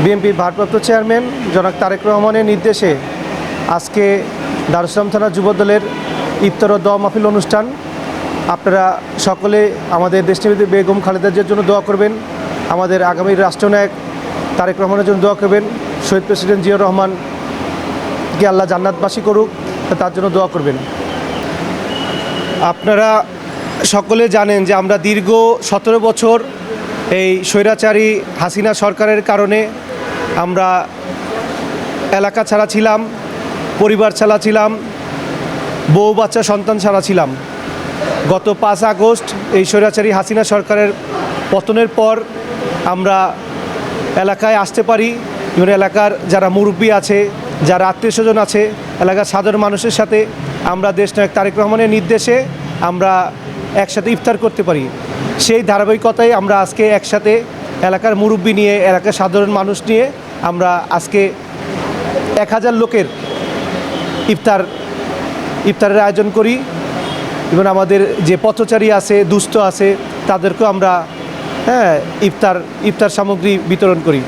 বিএনপির ভারপ্রাপ্ত চেয়ারম্যান জনাব তারেক রহমানের নির্দেশে আজকে দারুস সালাম থানা যুবদলের ইফতার ও দোয়া মাহফিল অনুষ্ঠান। আপনারা সকলে আমাদের দেশনেত্রী বেগম খালেদা জিয়ার জন্য দোয়া করবেন, আমাদের আগামী রাষ্ট্রনায়ক তারেক রহমানের জন্য দোয়া করবেন, শহীদ প্রেসিডেন্ট জিয়াউর রহমানকে আল্লাহ জান্নাতবাসী করুক, তার জন্য দোয়া করবেন। আপনারা সকলে জানেন যে আমরা দীর্ঘ 17 বছর এই স্বৈরাচারী হাসিনা সরকারের কারণে আমরা এলাকা ছাড়া ছিলাম, পরিবার ছাড়া ছিলাম, বউ বাচ্চা সন্তান ছাড়া ছিলাম। গত 5 আগস্ট এই স্বৈরাচারী হাসিনা সরকারের পতনের পর আমরা এলাকায় আসতে পারি এবং এলাকার যারা মুরব্বী আছে, যারা আত্মীয়স্বজন আছে, এলাকার সাধারণ মানুষের সাথে আমরা দেশনায়ক তারেক রহমানের নির্দেশে আমরা একসাথে ইফতার করতে পারি। সেই ধারাবাহিকতায় আমরা আজকে একসাথে এলাকার মুরব্বী নিয়ে, এলাকার সাধারণ মানুষ নিয়ে আমরা আজকে 1000 লোকের ইফতারের আয়োজন করি এবং আমাদের যে পথচারী আছে, দুস্থ আছে, তাদেরকেও আমরা ইফতার সামগ্রী বিতরণ করি।